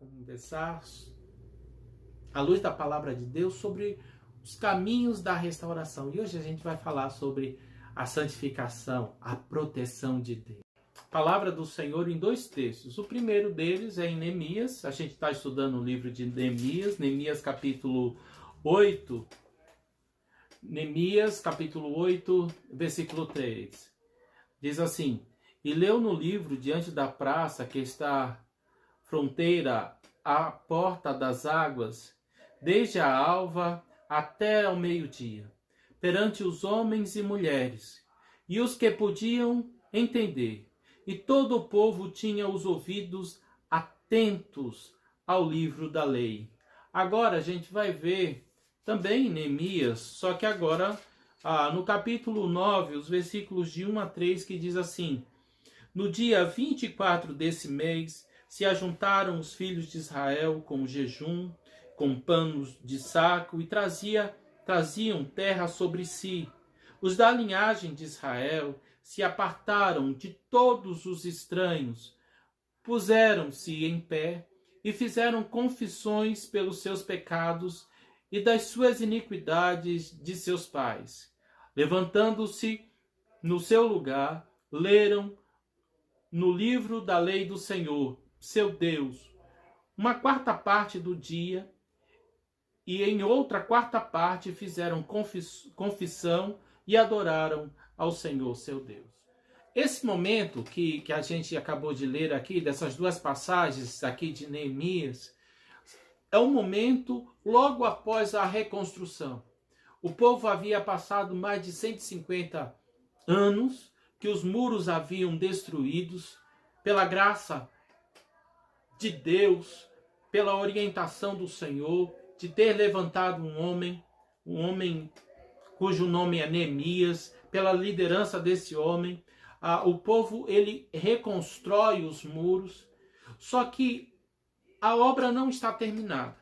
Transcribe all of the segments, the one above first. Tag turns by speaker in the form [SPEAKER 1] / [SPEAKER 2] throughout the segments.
[SPEAKER 1] conversar à luz da palavra de Deus sobre os caminhos da restauração. E hoje a gente vai falar sobre a santificação, a proteção de Deus. Palavra do Senhor em dois textos. O primeiro deles é em Neemias. A gente está estudando o livro de Neemias, Neemias capítulo 8. Neemias capítulo 8, versículo 3. Diz assim: E leu no livro diante da praça que está fronteira à porta das águas, desde a alva até ao meio-dia, perante os homens e mulheres, e os que podiam entender. E todo o povo tinha os ouvidos atentos ao livro da lei. Agora a gente vai ver também em Neemias, só que agora no capítulo 9, os versículos de 1 a 3, que diz assim: No dia 24 desse mês, se ajuntaram os filhos de Israel com jejum, com panos de saco, e traziam terra sobre si. Os da linhagem de Israel se apartaram de todos os estranhos, puseram-se em pé e fizeram confissões pelos seus pecados e das suas iniquidades de seus pais. Levantando-se no seu lugar, leram no livro da lei do Senhor, seu Deus, uma quarta parte do dia, e em outra quarta parte fizeram confissão e adoraram ao Senhor, seu Deus. Esse momento que a gente acabou de ler aqui, dessas duas passagens aqui de Neemias, é um momento logo após a reconstrução. O povo havia passado mais de 150 anos que os muros haviam destruídos, pela graça de Deus, pela orientação do Senhor, de ter levantado um homem cujo nome é Neemias, pela liderança desse homem, o povo ele reconstrói os muros, só que a obra não está terminada.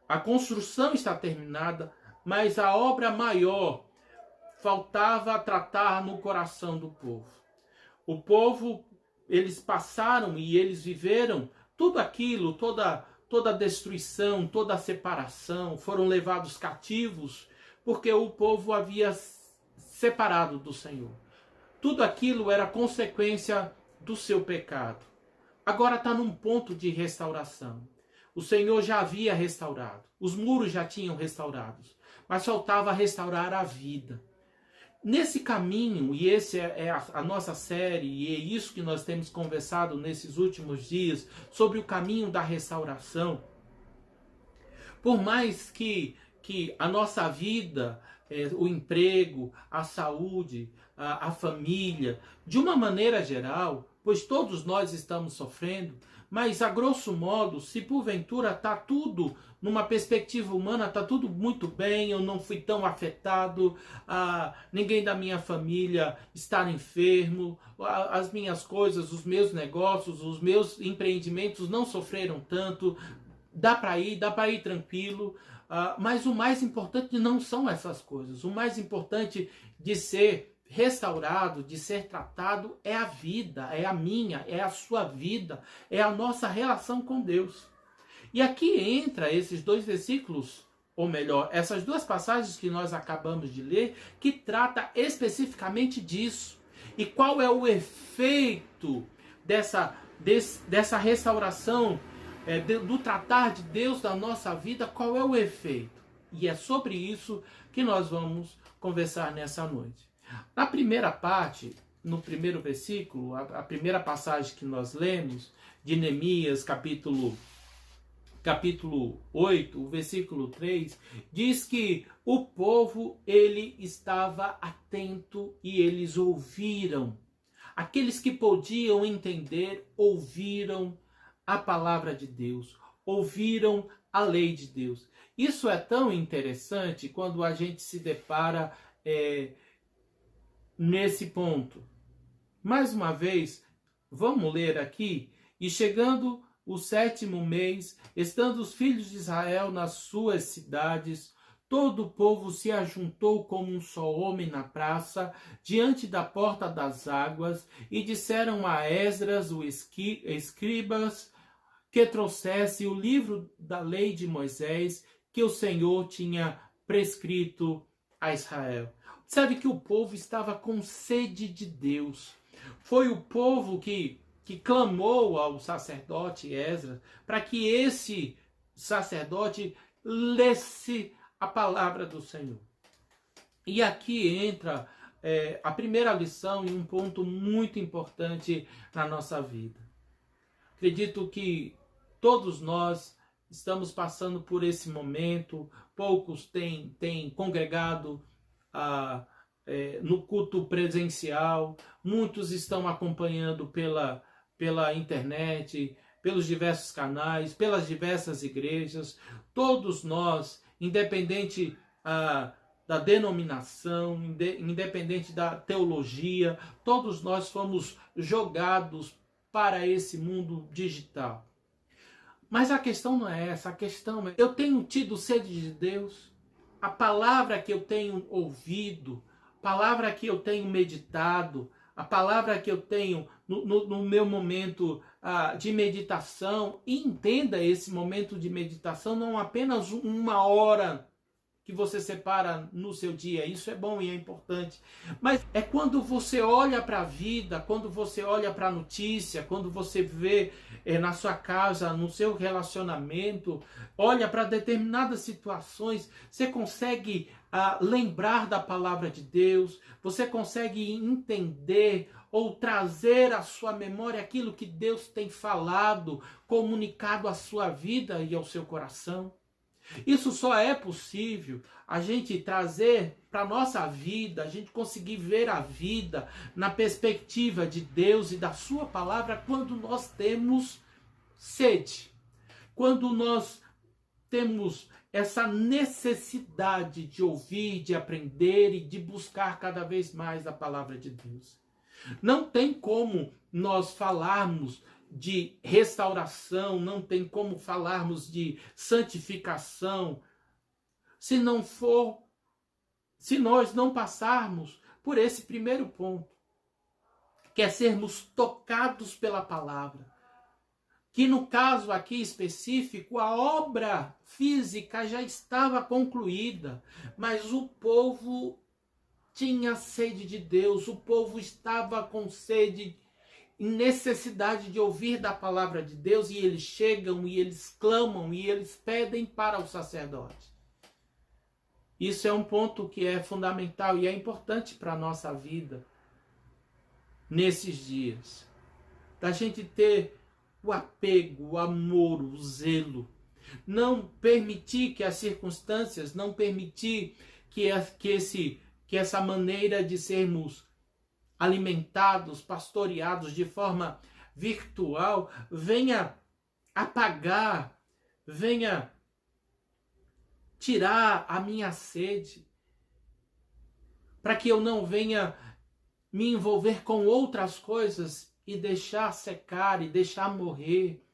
[SPEAKER 1] A construção está terminada, mas a obra maior faltava tratar no coração do povo. O povo, eles passaram e eles viveram tudo aquilo, toda a destruição, toda a separação, foram levados cativos, porque o povo havia separado do Senhor. Tudo aquilo era consequência do seu pecado. Agora está num ponto de restauração. O Senhor já havia restaurado, os muros já tinham restaurados, mas faltava restaurar a vida. Nesse caminho, e esse é a nossa série, e é isso que nós temos conversado nesses últimos dias, sobre o caminho da restauração. Por mais que a nossa vida, o emprego, a saúde, a família, de uma maneira geral, pois todos nós estamos sofrendo, mas a grosso modo, se porventura está tudo, numa perspectiva humana, está tudo muito bem, eu não fui tão afetado, ninguém da minha família está enfermo, as minhas coisas, os meus negócios, os meus empreendimentos não sofreram tanto, dá para ir tranquilo, mas o mais importante não são essas coisas. O mais importante de ser restaurado, de ser tratado, é a vida, é a minha, é a sua vida, é a nossa relação com Deus. E aqui entra esses dois versículos, ou melhor, essas duas passagens que nós acabamos de ler, que trata especificamente disso. E qual é o efeito dessa restauração, do tratar de Deus na nossa vida, qual é o efeito? E é sobre isso que nós vamos conversar nessa noite. Na primeira parte, no primeiro versículo, a primeira passagem que nós lemos, de Neemias, capítulo 8, o versículo 3, diz que o povo ele estava atento e eles ouviram. Aqueles que podiam entender, ouviram a palavra de Deus, ouviram a lei de Deus. Isso é tão interessante quando a gente se depara nesse ponto. Mais uma vez, vamos ler aqui. E chegando o 7º mês, estando os filhos de Israel nas suas cidades, todo o povo se ajuntou como um só homem na praça, diante da porta das águas, e disseram a Esdras, o escribas, que trouxesse o livro da lei de Moisés que o Senhor tinha prescrito a Israel. Sabe que o povo estava com sede de Deus. Foi o povo que clamou ao sacerdote Esdras para que esse sacerdote lesse a palavra do Senhor. E aqui entra a primeira lição e um ponto muito importante na nossa vida. Acredito que todos nós estamos passando por esse momento, poucos têm congregado no culto presencial, muitos estão acompanhando pela internet, pelos diversos canais, pelas diversas igrejas. Todos nós, independente da denominação, independente da teologia, todos nós fomos jogados para esse mundo digital. Mas a questão não é essa, a questão é: eu tenho tido sede de Deus? A palavra que eu tenho ouvido, a palavra que eu tenho meditado, a palavra que eu tenho no meu momento de meditação, e entenda esse momento de meditação não apenas uma hora que você separa no seu dia, isso é bom e é importante, mas é quando você olha para a vida, quando você olha para a notícia, quando você vê na sua casa, no seu relacionamento, olha para determinadas situações, você consegue lembrar da palavra de Deus, você consegue entender ou trazer à sua memória aquilo que Deus tem falado, comunicado à sua vida e ao seu coração. Isso só é possível a gente trazer para a nossa vida, a gente conseguir ver a vida na perspectiva de Deus e da sua palavra quando nós temos sede, quando nós temos essa necessidade de ouvir, de aprender e de buscar cada vez mais a palavra de Deus. Não tem como nós falarmos de restauração, não tem como falarmos de santificação, se nós não passarmos por esse primeiro ponto, que é sermos tocados pela palavra. Que no caso aqui específico, a obra física já estava concluída, mas o povo tinha sede de Deus, o povo estava com sede e necessidade de ouvir da palavra de Deus, e eles chegam e eles clamam e eles pedem para o sacerdote. Isso é um ponto que é fundamental e é importante para a nossa vida nesses dias. Da gente ter o apego, o amor, o zelo. Não permitir que as circunstâncias, não permitir que essa maneira de sermos alimentados, pastoreados de forma virtual, venha apagar, venha tirar a minha sede, para que eu não venha me envolver com outras coisas e deixar secar e deixar morrer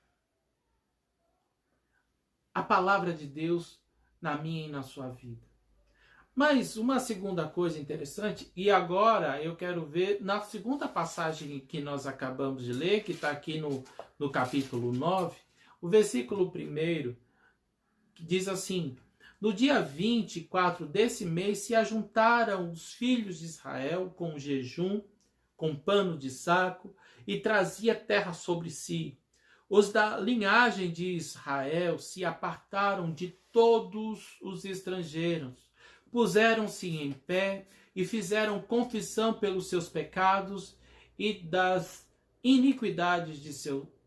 [SPEAKER 1] a palavra de Deus na minha e na sua vida. Mas uma segunda coisa interessante, e agora eu quero ver na segunda passagem que nós acabamos de ler, que está aqui no capítulo 9, o versículo 1, que diz assim: no dia 24 desse mês se ajuntaram os filhos de Israel com jejum, com pano de saco, e trazia terra sobre si. Os da linhagem de Israel se apartaram de todos os estrangeiros, puseram-se em pé e fizeram confissão pelos seus pecados e das iniquidades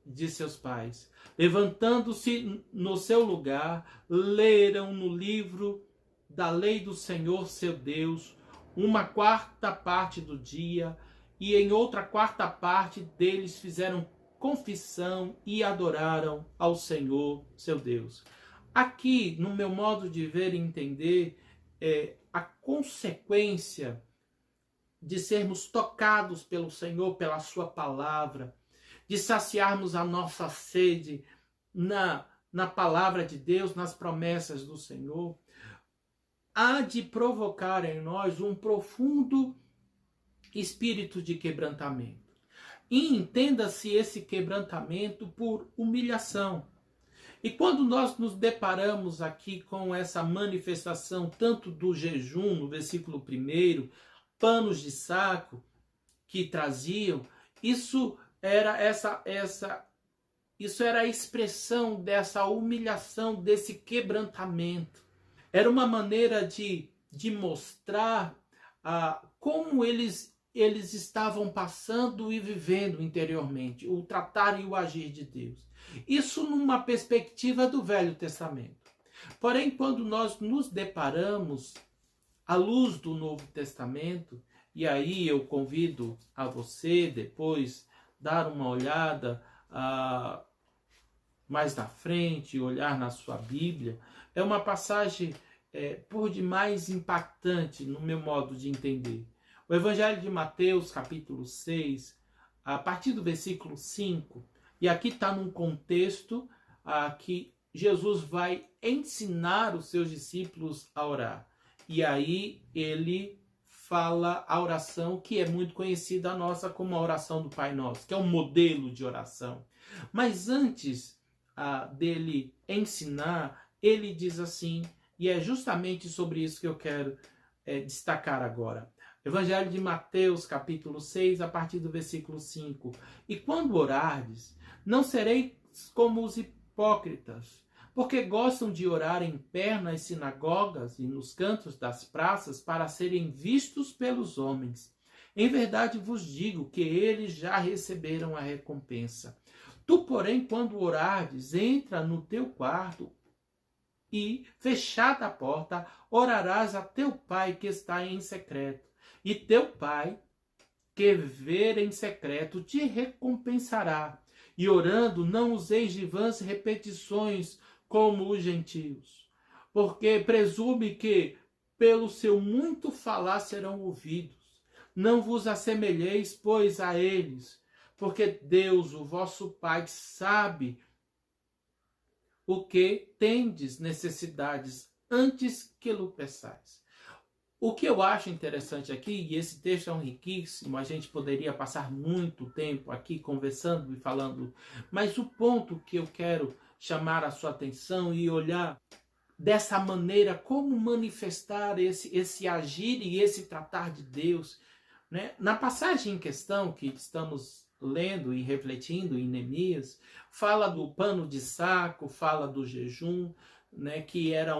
[SPEAKER 1] de seus pais. Levantando-se no seu lugar, leram no livro da lei do Senhor seu Deus 1/4 do dia, e em outra 4 deles fizeram confissão e adoraram ao Senhor seu Deus. Aqui, no meu modo de ver e entender, a consequência de sermos tocados pelo Senhor, pela sua palavra, de saciarmos a nossa sede na palavra de Deus, nas promessas do Senhor, há de provocar em nós um profundo espírito de quebrantamento. E entenda-se esse quebrantamento por humilhação. E quando nós nos deparamos aqui com essa manifestação tanto do jejum, no versículo 1, panos de saco que traziam, isso era isso era a expressão dessa humilhação, desse quebrantamento. Era uma maneira de mostrar como eles estavam passando e vivendo interiormente, o tratar e o agir de Deus. Isso numa perspectiva do Velho Testamento. Porém, quando nós nos deparamos à luz do Novo Testamento, e aí eu convido a você depois dar uma olhada mais na frente, olhar na sua Bíblia, é uma passagem por demais impactante no meu modo de entender. O Evangelho de Mateus, capítulo 6, a partir do versículo 5, e aqui está num contexto que Jesus vai ensinar os seus discípulos a orar. E aí ele fala a oração que é muito conhecida nossa como a oração do Pai Nosso, que é um modelo de oração. Mas antes dele ensinar, ele diz assim, e é justamente sobre isso que eu quero destacar agora. Evangelho de Mateus, capítulo 6, a partir do versículo 5. E quando orardes, não sereis como os hipócritas, porque gostam de orar em pé nas sinagogas e nos cantos das praças para serem vistos pelos homens. Em verdade vos digo que eles já receberam a recompensa. Tu, porém, quando orardes, entra no teu quarto e, fechada a porta, orarás a teu pai que está em secreto. E teu pai, que vê em secreto, te recompensará. E orando, não useis de vãs repetições como os gentios, porque presume que pelo seu muito falar serão ouvidos. Não vos assemelheis, pois, a eles, porque Deus, o vosso Pai, sabe o que tendes necessidades antes que lhe peçais. O que eu acho interessante aqui, e esse texto é riquíssimo, a gente poderia passar muito tempo aqui conversando e falando, mas o ponto que eu quero chamar a sua atenção e olhar dessa maneira, como manifestar esse agir e esse tratar de Deus, né? Na passagem em questão que estamos lendo e refletindo em Neemias, fala do pano de saco, fala do jejum, né? Que era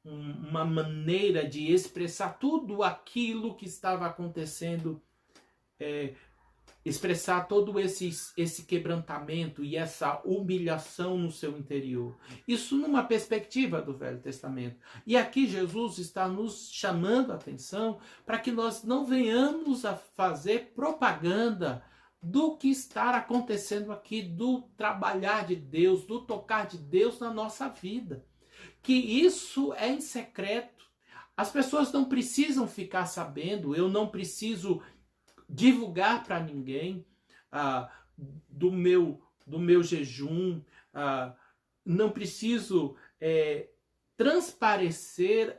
[SPEAKER 1] uma maneira de expressar tudo aquilo que estava acontecendo, expressar todo esse quebrantamento e essa humilhação no seu interior. Isso numa perspectiva do Velho Testamento. E aqui Jesus está nos chamando a atenção para que nós não venhamos a fazer propaganda do que está acontecendo aqui, do trabalhar de Deus, do tocar de Deus na nossa vida. Que isso é em secreto. As pessoas não precisam ficar sabendo, eu não preciso divulgar para ninguém do meu jejum, não preciso transparecer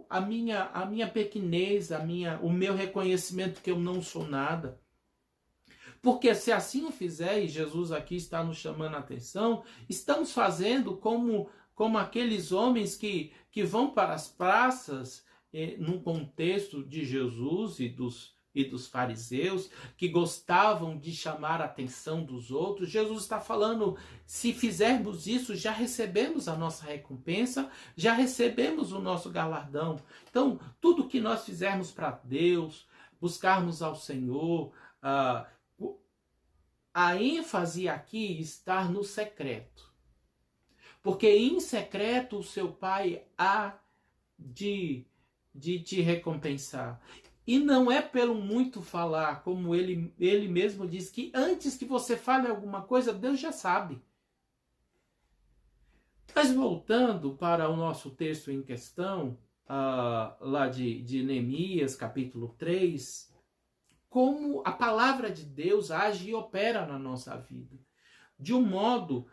[SPEAKER 1] a minha pequenez, o meu reconhecimento que eu não sou nada. Porque se assim o fizer, e Jesus aqui está nos chamando a atenção, estamos fazendo como aqueles homens que vão para as praças, num contexto de Jesus e dos fariseus, que gostavam de chamar a atenção dos outros. Jesus está falando, se fizermos isso, já recebemos a nossa recompensa, já recebemos o nosso galardão. Então, tudo que nós fizermos para Deus, buscarmos ao Senhor, a ênfase aqui está no secreto. Porque em secreto o seu Pai há de te recompensar. E não é pelo muito falar, como ele mesmo diz, que antes que você fale alguma coisa, Deus já sabe. Mas voltando para o nosso texto em questão, lá de Neemias, capítulo 3, como a palavra de Deus age e opera na nossa vida. De um modo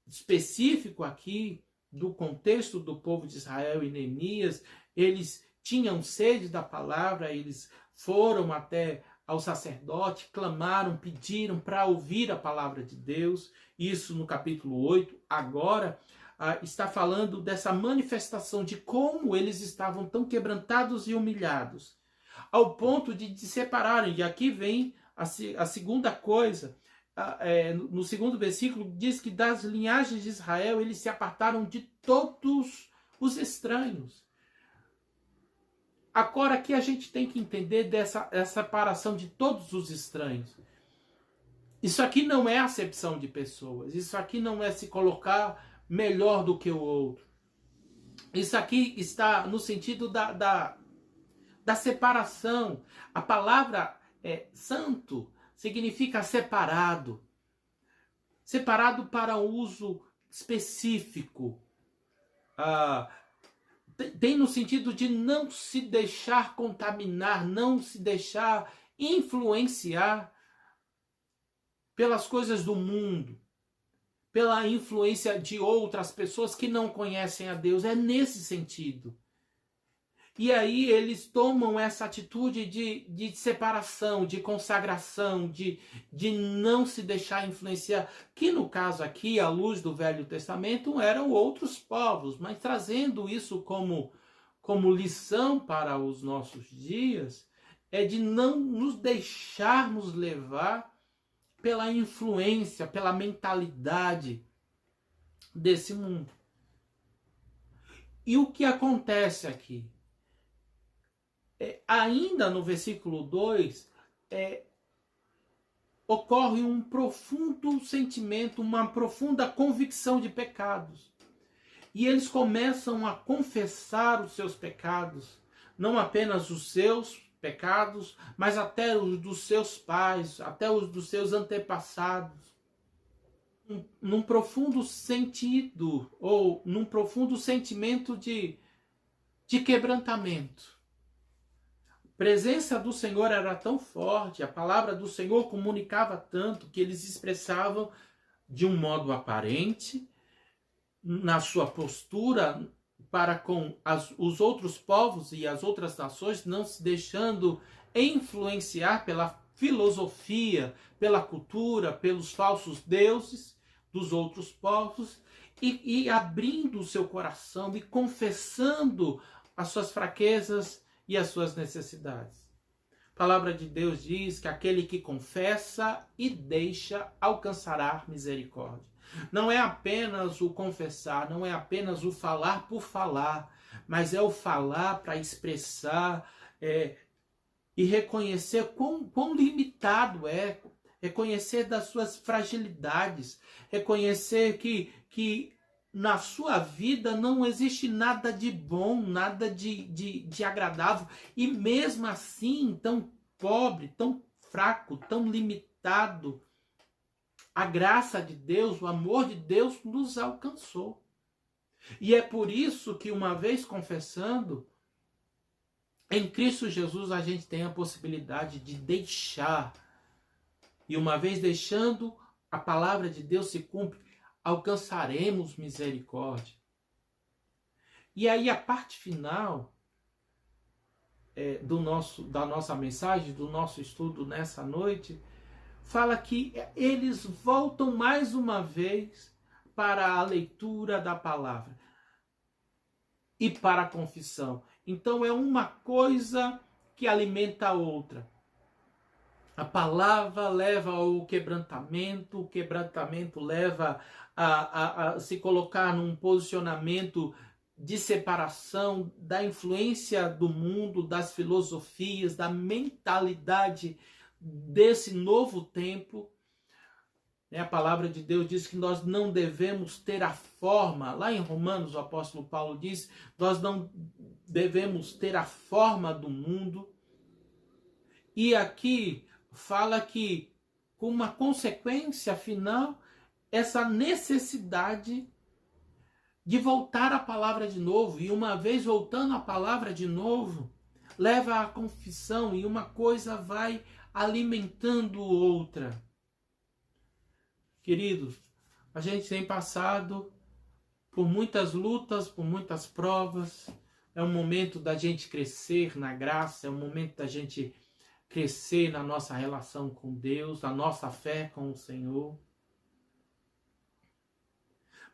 [SPEAKER 1] específico aqui, do contexto do povo de Israel e Neemias, eles tinham sede da palavra, eles foram até ao sacerdote, clamaram, pediram para ouvir a palavra de Deus. Isso no capítulo 8. Agora está falando dessa manifestação de como eles estavam tão quebrantados e humilhados, ao ponto de se separarem. E aqui vem a segunda coisa. No segundo versículo diz que das linhagens de Israel eles se apartaram de todos os estranhos. Agora aqui a gente tem que entender dessa separação de todos os estranhos. Isso aqui não é acepção de pessoas. Isso aqui não é se colocar melhor do que o outro. Isso aqui está no sentido da separação. A palavra santo significa separado. Separado para um uso específico. Tem no sentido de não se deixar contaminar, não se deixar influenciar pelas coisas do mundo, pela influência de outras pessoas que não conhecem a Deus. É nesse sentido. E aí eles tomam essa atitude de separação, de consagração, de não se deixar influenciar. Que no caso aqui, à luz do Velho Testamento, eram outros povos. Mas trazendo isso como lição para os nossos dias, é de não nos deixarmos levar pela influência, pela mentalidade desse mundo. E o que acontece aqui? Ainda no versículo 2, ocorre um profundo sentimento, uma profunda convicção de pecados. E eles começam a confessar os seus pecados, não apenas os seus pecados, mas até os dos seus pais, até os dos seus antepassados. Num profundo sentido, ou num profundo sentimento de quebrantamento. A presença do Senhor era tão forte, a palavra do Senhor comunicava tanto, que eles expressavam de um modo aparente, na sua postura para com os outros povos e as outras nações, não se deixando influenciar pela filosofia, pela cultura, pelos falsos deuses dos outros povos, e abrindo o seu coração e confessando as suas fraquezas e as suas necessidades. A palavra de Deus diz que aquele que confessa e deixa alcançará misericórdia. Não é apenas o confessar, não é apenas o falar por falar, mas é o falar para expressar e reconhecer quão limitado é, reconhecer das suas fragilidades, reconhecer que na sua vida não existe nada de bom, nada de agradável, e mesmo assim, tão pobre, tão fraco, tão limitado, a graça de Deus, o amor de Deus nos alcançou. E é por isso que, uma vez confessando, em Cristo Jesus a gente tem a possibilidade de deixar. E uma vez deixando, a palavra de Deus se cumpre, alcançaremos misericórdia. E aí a parte final da nossa mensagem, do nosso estudo nessa noite, fala que eles voltam mais uma vez para a leitura da palavra e para a confissão. Então é uma coisa que alimenta a outra. A palavra leva ao quebrantamento, o quebrantamento leva a se colocar num posicionamento de separação da influência do mundo, das filosofias, da mentalidade desse novo tempo. A palavra de Deus diz que nós não devemos ter a forma, lá em Romanos o apóstolo Paulo diz, nós não devemos ter a forma do mundo. E aqui fala que, com uma consequência final, essa necessidade de voltar à palavra de novo. E uma vez voltando à palavra de novo, leva à confissão, e uma coisa vai alimentando outra. Queridos, a gente tem passado por muitas lutas, por muitas provas. É um momento da gente crescer na graça, é um momento da gente crescer na nossa relação com Deus, na nossa fé com o Senhor.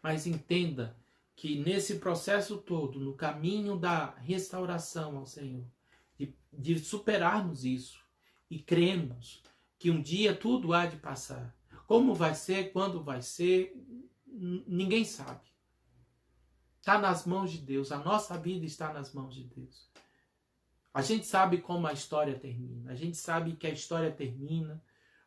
[SPEAKER 1] Mas entenda que nesse processo todo, no caminho da restauração ao Senhor, de superarmos isso e cremos que um dia tudo há de passar. Como vai ser, quando vai ser, ninguém sabe. Está nas mãos de Deus, a nossa vida está nas mãos de Deus. A gente sabe como a história termina, a gente sabe que a história termina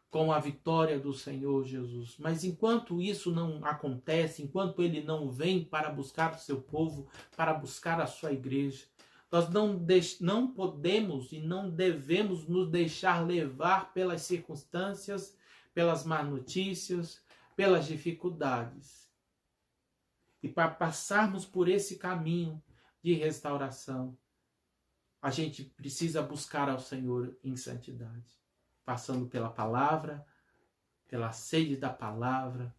[SPEAKER 1] com a vitória do Senhor Jesus. Mas enquanto isso não acontece, enquanto Ele não vem para buscar o seu povo, para buscar a sua igreja, nós não podemos e não devemos nos deixar levar pelas circunstâncias, pelas más notícias, pelas dificuldades. E para passarmos por esse caminho de restauração, a gente precisa buscar ao Senhor em santidade, passando pela palavra, pela sede da palavra,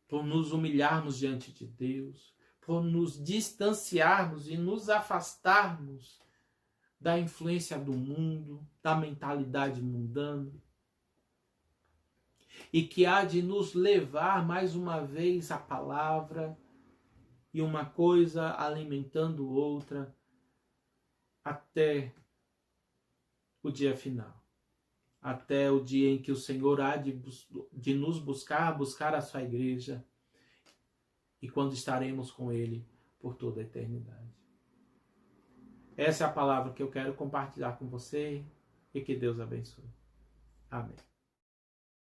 [SPEAKER 1] por nos humilharmos diante de Deus, por nos distanciarmos e nos afastarmos da influência do mundo, da mentalidade mundana, e que há de nos levar mais uma vez à palavra, e uma coisa alimentando outra, até o dia final. Até o dia em que o Senhor há de nos buscar a sua igreja, e quando estaremos com Ele por toda a eternidade. Essa é a palavra que eu quero compartilhar com você, e que Deus abençoe. Amém.